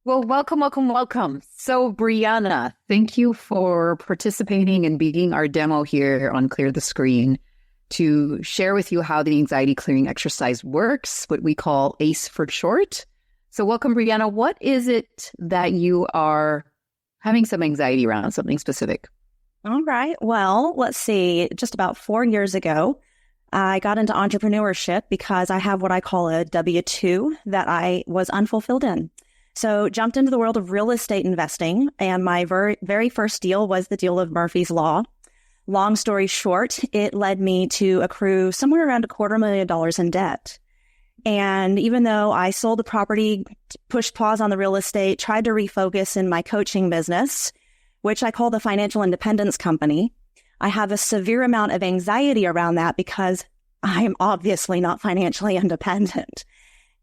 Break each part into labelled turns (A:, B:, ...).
A: Well, welcome, welcome, welcome. So, BreAnna, thank you for participating and being our demo here on Clear the Screen to share with you how the anxiety clearing exercise works, what we call ACE for short. So, welcome, BreAnna. What is it that you are having some anxiety around, something specific?
B: All right. Well, let's see. Just about 4 years ago, I got into entrepreneurship because I have what I call a W-2 that I was unfulfilled in. So jumped into the world of real estate investing, and my very first deal was the deal of Murphy's Law. Long story short, it led me to accrue somewhere around $250,000 in debt. And even though I sold the property, pushed pause on the real estate, tried to refocus in my coaching business, which I call the Financial Independence Company, I have a severe amount of anxiety around that because I'm obviously not financially independent.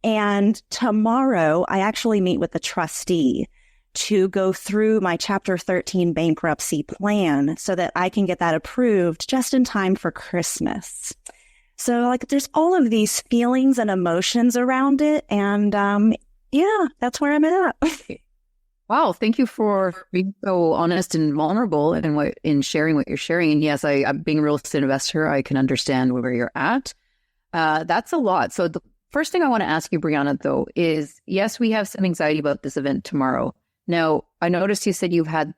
B: And tomorrow, I actually meet with the trustee to go through my Chapter 13 bankruptcy plan so that I can get that approved just in time for Christmas. So, there's all of these feelings and emotions around it. And yeah, that's where I'm at.
A: Wow, thank you for being so honest and vulnerable in sharing what you're sharing. And yes, I'm being a real estate investor. I can understand where you're at. That's a lot. So the first thing I want to ask you, BreAnna, though, is yes, we have some anxiety about this event tomorrow. Now, I noticed you said you've had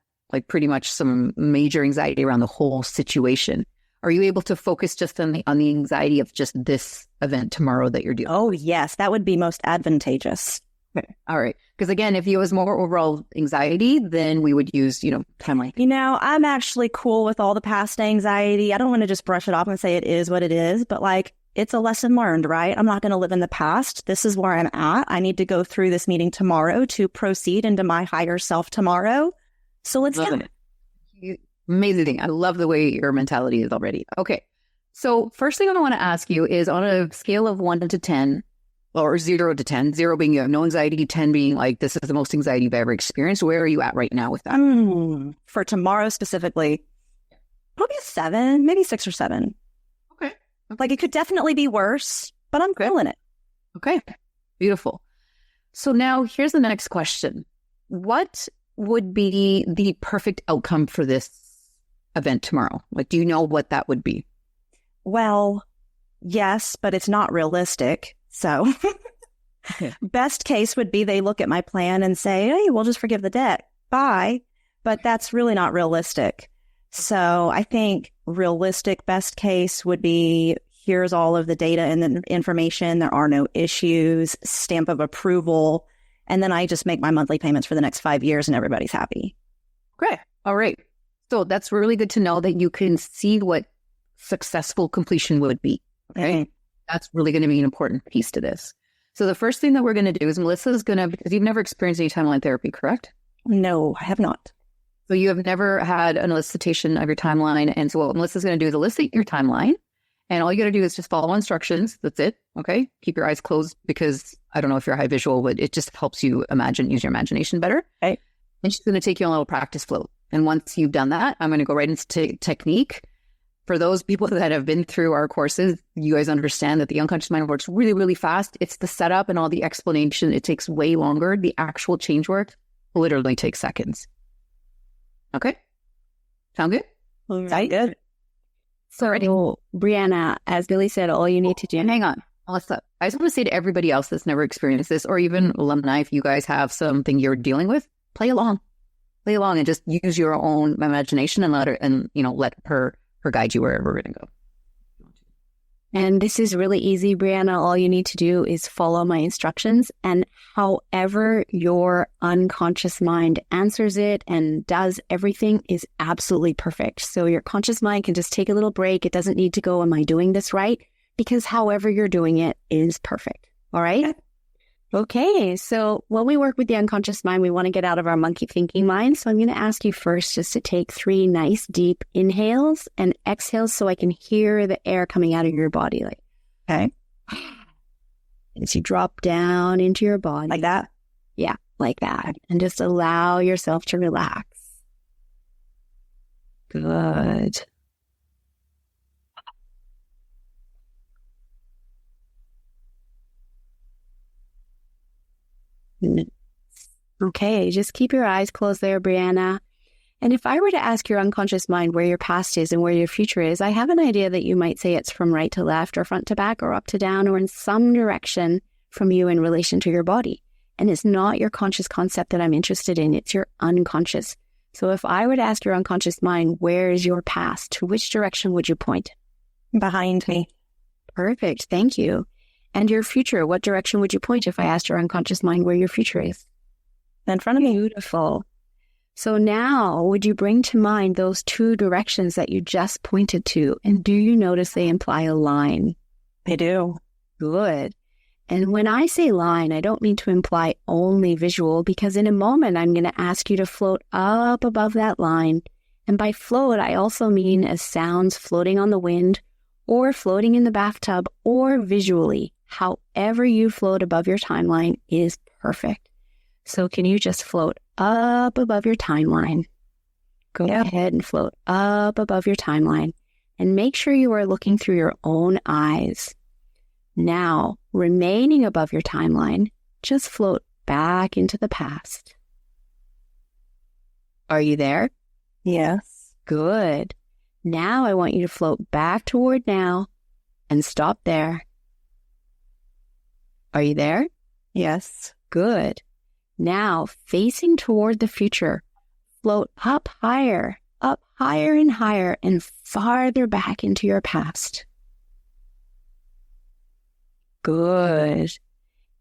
A: pretty much some major anxiety around the whole situation. Are you able to focus just on the anxiety of just this event tomorrow that you're doing?
B: Oh, yes, that would be most advantageous.
A: Okay. All right. Because again, if it was more overall anxiety, then we would use, timeline.
B: I'm actually cool with all the past anxiety. I don't want to just brush it off and say it is what it is, but it's a lesson learned, right? I'm not going to live in the past. This is where I'm at. I need to go through this meeting tomorrow to proceed into my higher self tomorrow. So let's
A: get it. Amazing. I love the way your mentality is already. Okay. So first thing I want to ask you is on a scale of 1 to 10, or 0 to 10, 0 being you have no anxiety, 10 being this is the most anxiety you've ever experienced. Where are you at right now with that?
B: For tomorrow specifically, probably a 7, maybe 6 or 7.
A: Okay.
B: It could definitely be worse, but I'm feeling it.
A: Okay. Beautiful. So now here's the next question. What would be the perfect outcome for this event tomorrow? Do you know what that would be?
B: Well, yes, but it's not realistic. So best case would be they look at my plan and say, hey, we'll just forgive the debt. Bye. But that's really not realistic. So I think realistic best case would be here's all of the data and the information. There are no issues, stamp of approval. And then I just make my monthly payments for the next 5 years and everybody's happy.
A: Great. All right. So that's really good to know that you can see what successful completion would be. Okay. Mm-hmm. That's really going to be an important piece to this. So the first thing that we're going to do is Melissa's going to, because you've never experienced any timeline therapy, correct?
B: No, I have not.
A: So you have never had an elicitation of your timeline. And so what Melissa's going to do is elicit your timeline. And all you got to do is just follow instructions. That's it. Okay. Keep your eyes closed because I don't know if you're high visual, but it just helps you use your imagination better.
B: Okay.
A: And she's going to take you on a little practice flow. And once you've done that, I'm going to go right into technique. For those people that have been through our courses, you guys understand that the unconscious mind works really, really fast. It's the setup and all the explanation. It takes way longer. The actual change work literally takes seconds. Okay? Sound good?
B: Sound good.
C: So, BreAnna, as Billie said, all you need to do...
A: Hang on, Melissa. I just want to say to everybody else that's never experienced this, or even alumni, if you guys have something you're dealing with, play along. Play along and just use your own imagination and let her guide you wherever we're going to go.
C: And this is really easy, BreAnna. All you need to do is follow my instructions. And however your unconscious mind answers it and does everything is absolutely perfect. So your conscious mind can just take a little break. It doesn't need to go, am I doing this right? Because however you're doing it is perfect. All right? Okay, so when we work with the unconscious mind, we want to get out of our monkey thinking mind. So I'm going to ask you first just to take 3 nice deep inhales and exhales so I can hear the air coming out of your body. Okay. As you drop down into your body.
B: Like that?
C: Yeah, like that. And just allow yourself to relax. Good. Okay, just keep your eyes closed there, BreAnna. And if I were to ask your unconscious mind where your past is and where your future is, I have an idea that you might say it's from right to left or front to back or up to down or in some direction from you in relation to your body. And it's not your conscious concept that I'm interested in. It's your unconscious. So if I were to ask your unconscious mind, where is your past? To which direction would you point?
B: Behind me.
C: Perfect. Thank you. And your future, what direction would you point if I asked your unconscious mind where your future is?
B: In front of me.
C: Beautiful. So now, would you bring to mind those two directions that you just pointed to? And do you notice they imply a line?
B: They do.
C: Good. And when I say line, I don't mean to imply only visual, because in a moment, I'm going to ask you to float up above that line. And by float, I also mean as sounds floating on the wind, or floating in the bathtub, or visually. However you float above your timeline is perfect. So can you just float up above your timeline? Go ahead and float up above your timeline and make sure you are looking through your own eyes. Now, remaining above your timeline, just float back into the past. Are you there?
B: Yes.
C: Good. Now I want you to float back toward now and stop there. Are you there?
B: Yes.
C: Good. Now, facing toward the future, float up higher and higher, and farther back into your past. Good.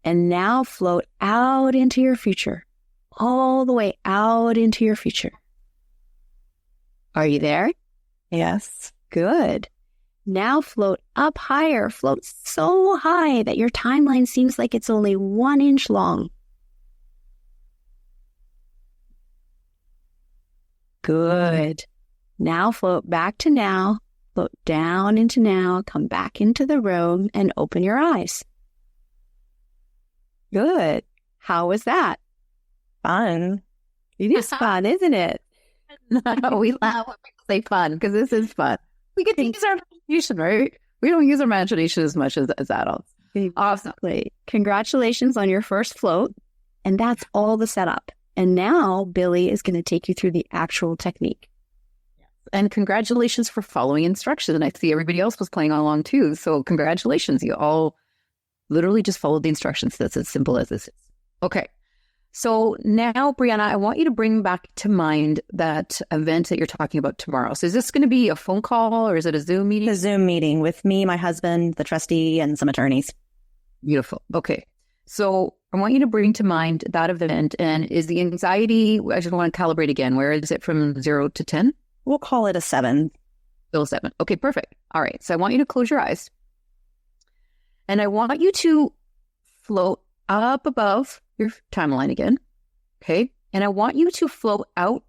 C: And now float out into your future, all the way out into your future. Are you there?
B: Yes.
C: Good. Now float up higher, float so high that your timeline seems like it's only 1 inch long. Good. Now float back to now, float down into now, come back into the room and open your eyes. Good. How was that?
B: Fun.
C: It is fun, isn't it?
A: We laugh when people say fun because this is fun. We get to use our imagination, right? We don't use our imagination as much as adults.
C: Awesome. Congratulations on your first float. And that's all the setup. And now Billie is going to take you through the actual technique.
A: And congratulations for following instructions. And I see everybody else was playing along too. So congratulations. You all literally just followed the instructions. That's as simple as this is. Okay. So now, BreAnna, I want you to bring back to mind that event that you're talking about tomorrow. So is this going to be a phone call or is it a Zoom meeting?
B: A Zoom meeting with me, my husband, the trustee, and some attorneys.
A: Beautiful. Okay. So I want you to bring to mind that event. And is the anxiety, I just want to calibrate again. Where is it from 0 to 10?
B: We'll call it a 7.
A: Still 7. Okay, perfect. All right. So I want you to close your eyes. And I want you to float up above your timeline again. Okay. And I want you to float out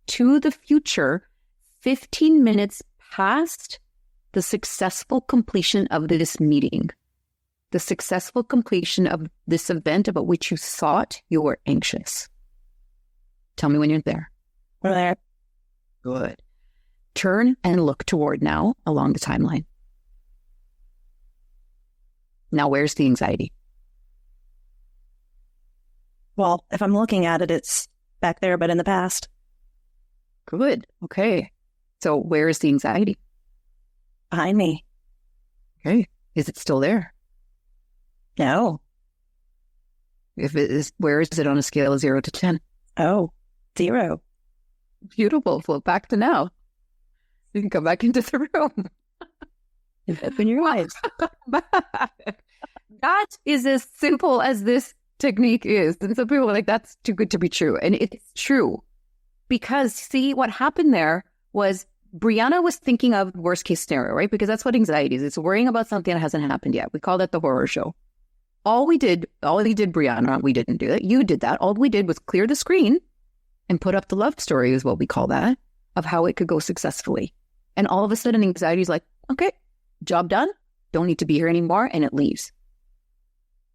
A: to the future 15 minutes past the successful completion of this meeting, the successful completion of this event about which you thought you were anxious. Tell me when you're there.
B: We're there.
A: Good. Turn and look toward now along the timeline. Now, where's the anxiety?
B: Well, if I'm looking at it, it's back there, but in the past.
A: Good. Okay. So where is the anxiety?
B: Behind me.
A: Okay. Is it still there?
B: No.
A: If it is, where is it on a scale of 0 to 10?
B: Oh, 0.
A: Beautiful. Float back to now. You can come back into the room.
C: And open your eyes.
A: That is as simple as this technique is. And some people are like, that's too good to be true. And it's true. Because see, what happened there was BreAnna was thinking of worst case scenario, right? Because that's what anxiety is. It's worrying about something that hasn't happened yet. We call that the horror show. All you did, BreAnna, we didn't do it. You did that. All we did was clear the screen and put up the love story is what we call that, of how it could go successfully. And all of a sudden anxiety is like, okay, job done. Don't need to be here anymore. And it leaves.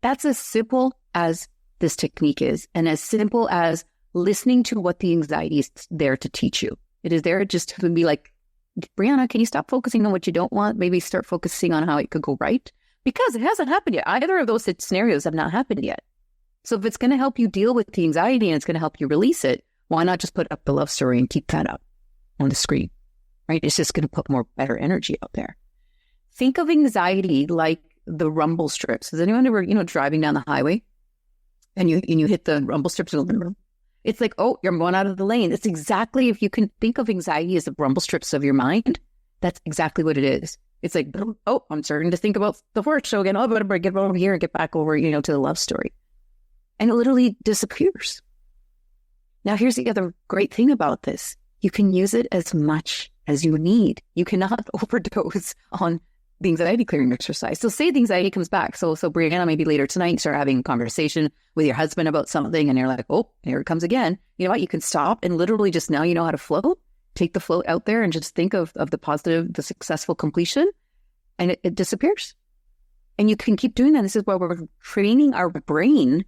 A: That's as simple as this technique is, and as simple as listening to what the anxiety is there to teach you. It is there just to be like, BreAnna, can you stop focusing on what you don't want? Maybe start focusing on how it could go right? Because it hasn't happened yet. Either of those scenarios have not happened yet. So if it's going to help you deal with the anxiety and it's going to help you release it, why not just put up the love story and keep that up on the screen, right? It's just going to put more better energy out there. Think of anxiety like the rumble strips. Has anyone ever, driving down the highway and you hit the rumble strips? It's like, oh, you're going out of the lane. It's exactly, if you can think of anxiety as the rumble strips of your mind, that's exactly what it is. It's like, oh, I'm starting to think about the horror show again. Oh, I better get over here and get back over, to the love story. And it literally disappears. Now, here's the other great thing about this. You can use it as much as you need. You cannot overdose on the anxiety clearing exercise. So say the anxiety comes back. So BreAnna, maybe later tonight, you start having a conversation with your husband about something and you're like, oh, here it comes again. You know what? You can stop and literally just, now you know how to float. Take the float out there and just think of the positive, the successful completion, and it disappears. And you can keep doing that. This is why we're training our brain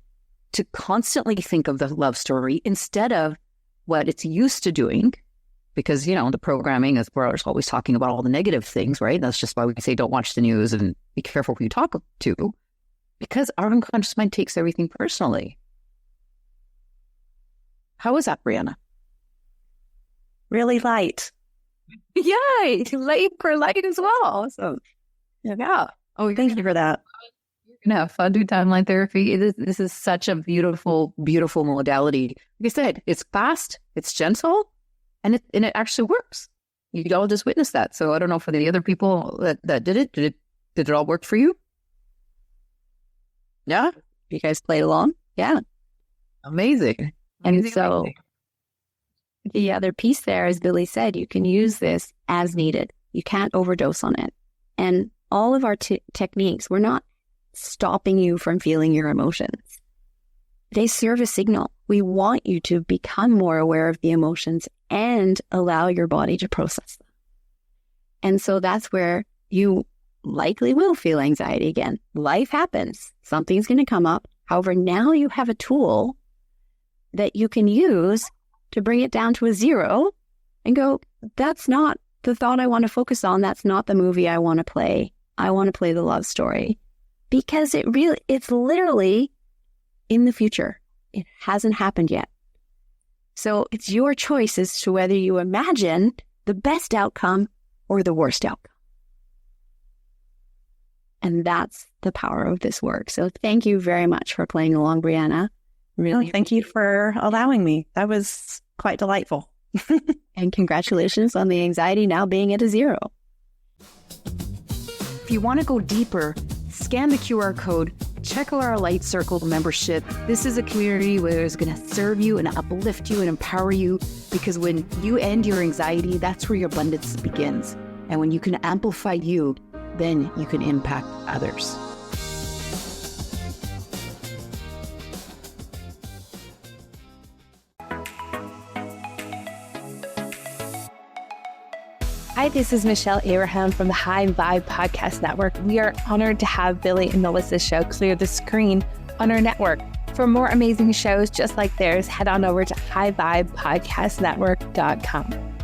A: to constantly think of the love story instead of what it's used to doing. Because, the programming is, we're always talking about all the negative things, right? That's just why we say don't watch the news and be careful who you talk to, because our unconscious mind takes everything personally. How is that, BreAnna?
B: Really light.
A: Yeah, light for light as well. So, yeah. Oh,
B: thank you for that.
A: You're going to have fun doing timeline therapy. This is such a beautiful, beautiful modality. Like I said, it's fast, it's gentle, and it actually works. You all just witnessed that. So I don't know for the other people that did it. Did it all work for you? Yeah.
C: You guys played along? Yeah.
A: Amazing.
C: And so the other piece there, as Billie said, you can use this as needed. You can't overdose on it. And all of our techniques, we're not stopping you from feeling your emotions. They serve a signal. We want you to become more aware of the emotions and allow your body to process them. And so that's where you likely will feel anxiety again. Life happens. Something's going to come up. However, now you have a tool that you can use to bring it down to a 0 and go, that's not the thought I want to focus on. That's not the movie I want to play. I want to play the love story, because it's literally in the future. It hasn't happened yet. So it's your choice as to whether you imagine the best outcome or the worst outcome. And that's the power of this work. So thank you very much for playing along, BreAnna.
B: Really, thank you for allowing me. That was quite delightful.
C: And congratulations on the anxiety now being at a 0.
A: If you want to go deeper, scan the QR code, check out our Light Circle membership. This is a community where it's going to serve you and uplift you and empower you, because when you end your anxiety, that's where your abundance begins. And when you can amplify you, then you can impact others.
D: Hi, this is Michelle Abraham from the High Vibe Podcast Network. We are honored to have Billie and Melissa's show clear the screen on our network. For more amazing shows just like theirs, head on over to highvibepodcastnetwork.com.